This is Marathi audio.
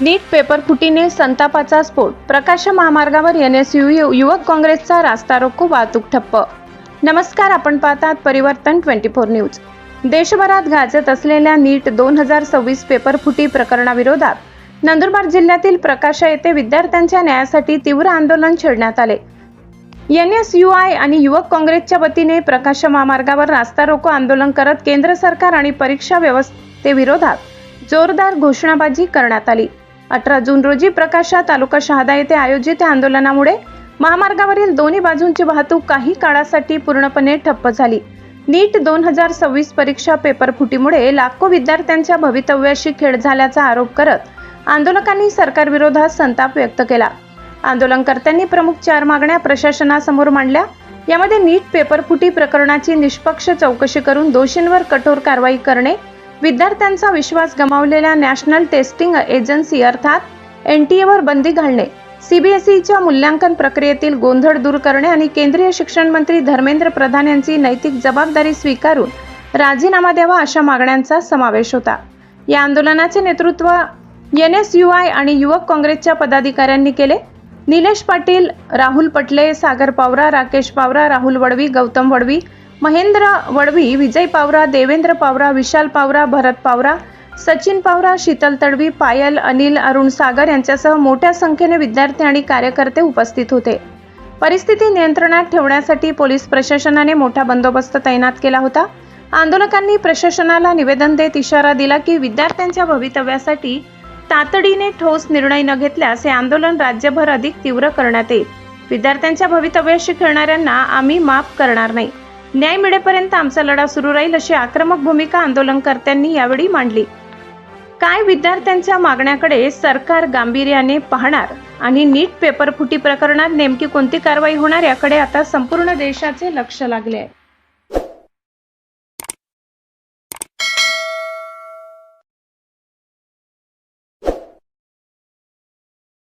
नीट पेपर फुटीने संतापाचा स्फोट. प्रकाश महामार्गावर NSU युवक काँग्रेसचा रास्ता रोको, वाहतूक ठप्प. नमस्कार, आपण पाहतात परिवर्तन 24 न्यूज. देशभरात गाजत असलेल्या नीट 2026 पेपर फुटी प्रकरणाविरोधात नंदुरबार जिल्ह्यातील प्रकाशा येथे विद्यार्थ्यांच्या न्यायासाठी तीव्र आंदोलन छेडण्यात आले. NSUI आणि युवक काँग्रेसच्या वतीने प्रकाश महामार्गावर रास्ता रोको आंदोलन करत केंद्र सरकार आणि परीक्षा व्यवस्थेविरोधात जोरदार घोषणाबाजी करण्यात आली. 18 जून रोजी प्रकाशा तालुका शहादा येथे आयोजित आंदोलनामुळे महामार्गावरील दोन्ही बाजूंची वाहतूक काही काळासाठी पूर्णपणे ठप्प झाली. नीट 2026 परीक्षा पेपर फुटीमुळे लाखो विद्यार्थ्यांच्या भवितव्याशी खेळ झाल्याचा आरोप करत आंदोलकांनी सरकारविरोधात संताप व्यक्त केला. आंदोलनकर्त्यांनी प्रमुख 4 मागण्या प्रशासनासमोर मांडल्या. यामध्ये नीट पेपर फुटी प्रकरणाची निष्पक्ष चौकशी करून दोषींवर कठोर कारवाई करणे, विद्यार्थ्यांचा विश्वास गमावलेल्या नॅशनल टेस्टिंग एजन्सी अर्थात NTA वर बंदी घालणे, CBSEच्या मूल्यांकन प्रक्रियेतील गोंधळ दूर करणे आणि केंद्रीय शिक्षण मंत्री धर्मेंद्र प्रधान यांची नैतिक जबाबदारी स्वीकारून राजीनामा द्यावा अशा मागण्यांचा समावेश होता. या आंदोलनाचे नेतृत्व NSUI आणि युवक काँग्रेसच्या पदाधिकाऱ्यांनी केले. निलेश पाटील, राहुल पटले, सागर पावरा, राकेश पावरा, राहुल वडवी, गौतम वडवी, महेंद्र वडवी, विजय पावरा, देवेंद्र पावरा, विशाल पावरा, भरत पावरा, सचिन पावरा, शीतल तडवी, पायल, अनिल, अरुण सागर यांच्यासह मोठ्या संख्येने विद्यार्थी आणि कार्यकर्ते उपस्थित होते. परिस्थिती नियंत्रणात ठेवण्यासाठी पोलीस प्रशासनाने मोठा बंदोबस्त तैनात केला होता. आंदोलकांनी प्रशासनाला निवेदन देत इशारा दिला की विद्यार्थ्यांच्या भवितव्यासाठी तातडीने ठोस निर्णय न घेतल्यास हे आंदोलन राज्यभर अधिक तीव्र करण्यात येईल. विद्यार्थ्यांच्या भवितव्याशी खेळणाऱ्यांना आम्ही माफ करणार नाही. न्याय मिळेपर्यंत आमचा लढा सुरू राहील अशी आक्रमक भूमिका आंदोलनकर्त्यांनी यावेळी मांडली. काय विद्यार्थ्यांच्या मागण्याकडे सरकार गांभीर्याने पाहणार आणि नीट पेपर फुटी प्रकरणात नेमकी कोणती कारवाई होणार याकडे आता संपूर्ण देशाचे लक्ष लागले आहे.